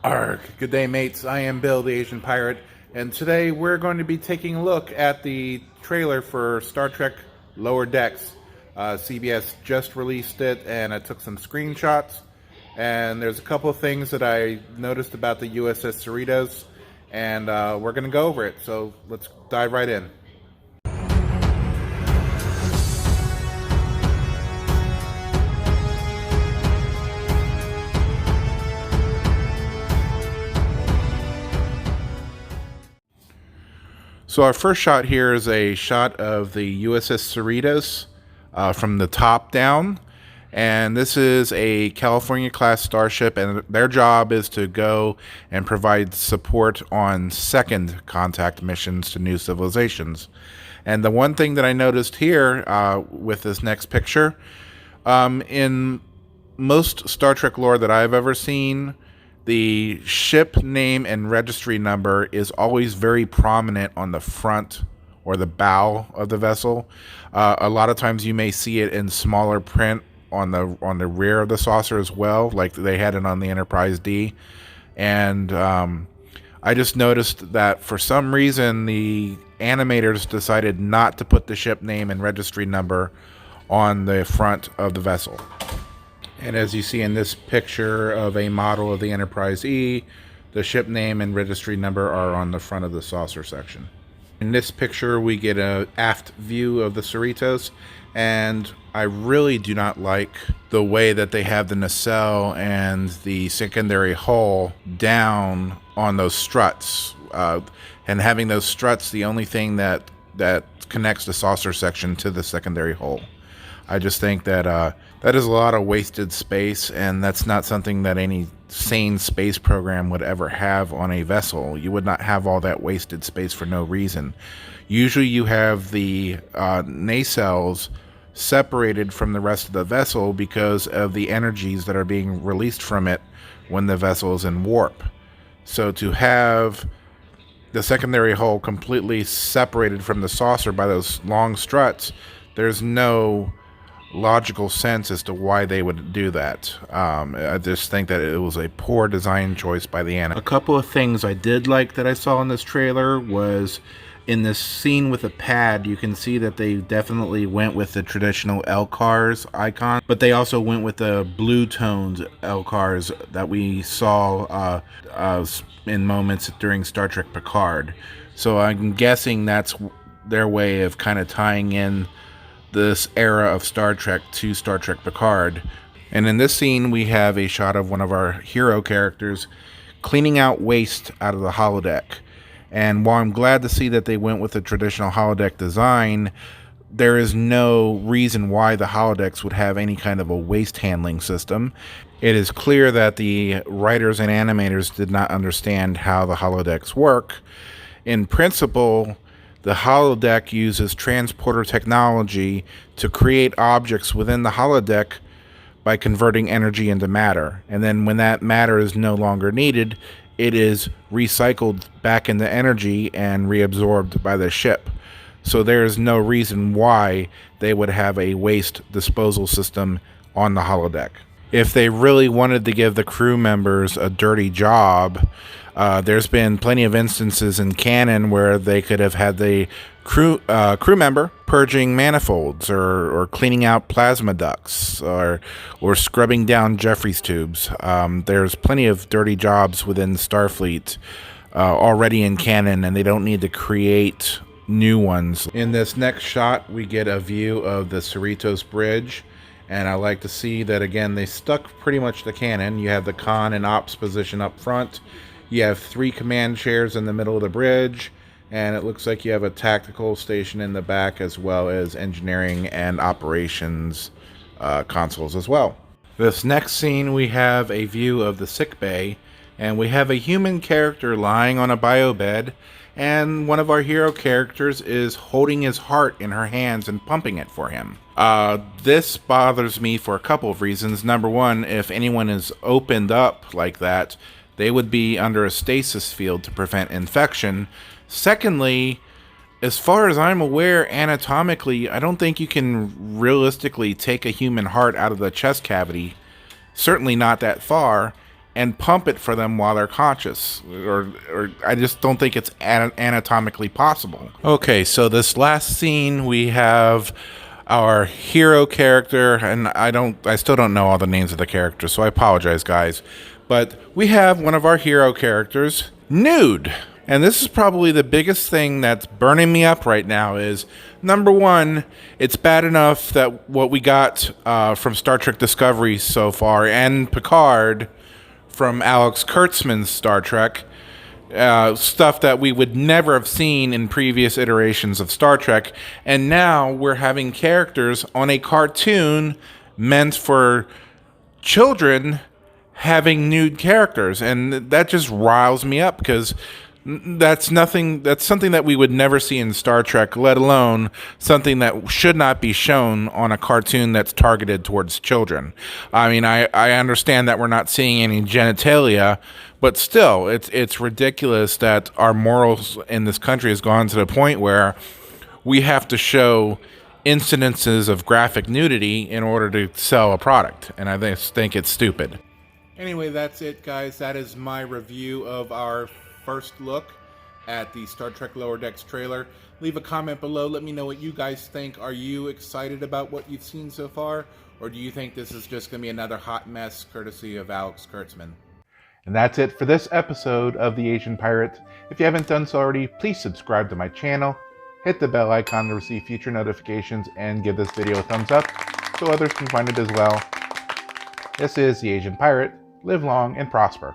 Arg, good day, mates. I am Bill, the Asian Pirate, and today we're going to be taking a look at the trailer for Star Trek Lower Decks. CBS just released it, and I took some screenshots. And there's a couple of things that I noticed about the USS Cerritos, and we're going to go over it. So let's dive right in. So our first shot here is a shot of the USS Cerritos from the top down. And this is a California-class starship, and their job is to go and provide support on second contact missions to new civilizations. And the one thing that I noticed here with this next picture, in most Star Trek lore that I've ever seen, the ship name and registry number is always very prominent on the front or the bow of the vessel. A lot of times you may see it in smaller print on the rear of the saucer as well, like they had it on the Enterprise D. And I just noticed that for some reason the animators decided not to put the ship name and registry number on the front of the vessel. And as you see in this picture of a model of the Enterprise E, the ship name and registry number are on the front of the saucer section. In this picture, we get an aft view of the Cerritos, and I really do not like the way that they have the nacelle and the secondary hull down on those struts. And having those struts, the only thing that connects the saucer section to the secondary hull. I just think that that is a lot of wasted space, and that's not something that any sane space program would ever have on a vessel. You would not have all that wasted space for no reason. Usually you have the nacelles separated from the rest of the vessel because of the energies that are being released from it when the vessel is in warp. So to have the secondary hull completely separated from the saucer by those long struts, there's no logical sense as to why they would do that. I just think that it was a poor design choice by the animator. A couple of things I did like that I saw in this trailer was in this scene with a pad, you can see that they definitely went with the traditional LCARS icon, but they also went with the blue toned LCARS that we saw in moments during Star Trek Picard. So I'm guessing that's their way of kind of tying in this era of Star Trek to Star Trek Picard. And in this scene, we have a shot of one of our hero characters cleaning out waste out of the holodeck. And while I'm glad to see that they went with the traditional holodeck design, there is no reason why the holodecks would have any kind of a waste handling system. It is clear that the writers and animators did not understand how the holodecks work. In principle, the holodeck uses transporter technology to create objects within the holodeck by converting energy into matter. And then when that matter is no longer needed, it is recycled back into energy and reabsorbed by the ship. So there is no reason why they would have a waste disposal system on the holodeck. If they really wanted to give the crew members a dirty job, there's been plenty of instances in canon where they could have had the crew member purging manifolds or cleaning out plasma ducts or scrubbing down Jeffries tubes. There's plenty of dirty jobs within Starfleet already in canon, and they don't need to create new ones. In this next shot, we get a view of the Cerritos Bridge. And I like to see that, again, they stuck pretty much to canon. You have the con and ops position up front. You have 3 command chairs in the middle of the bridge. And it looks like you have a tactical station in the back, as well as engineering and operations consoles as well. This next scene, we have a view of the sick bay. And we have a human character lying on a bio bed. And one of our hero characters is holding his heart in her hands and pumping it for him. This bothers me for a couple of reasons. Number one, if anyone is opened up like that, they would be under a stasis field to prevent infection. Secondly, as far as I'm aware, anatomically, I don't think you can realistically take a human heart out of the chest cavity. Certainly not that far. and pump it for them while they're conscious, or I just don't think it's anatomically possible. Okay, so this last scene we have our hero character, and I still don't know all the names of the characters, so I apologize, guys. But we have one of our hero characters nude. And this is probably the biggest thing that's burning me up right now is, number one, it's bad enough that what we got from Star Trek Discovery so far, and Picard from Alex Kurtzman's Star Trek, stuff that we would never have seen in previous iterations of Star Trek. And now we're having characters on a cartoon meant for children having nude characters. And that just riles me up, because that's something that we would never see in Star Trek, let alone something that should not be shown on a cartoon that's targeted towards children. I mean, I understand that we're not seeing any genitalia, but still, it's ridiculous that our morals in this country has gone to the point where we have to show incidences of graphic nudity in order to sell a product, and I just think it's stupid. Anyway, that's it, guys. That is my review of our first look at the Star Trek Lower Decks trailer. Leave a comment below. Let me know what you guys think. Are you excited about what you've seen so far? Or do you think this is just going to be another hot mess courtesy of Alex Kurtzman? And that's it for this episode of The Asian Pirate. If you haven't done so already, please subscribe to my channel, hit the bell icon to receive future notifications, and give this video a thumbs up so others can find it as well. This is The Asian Pirate. Live long and prosper.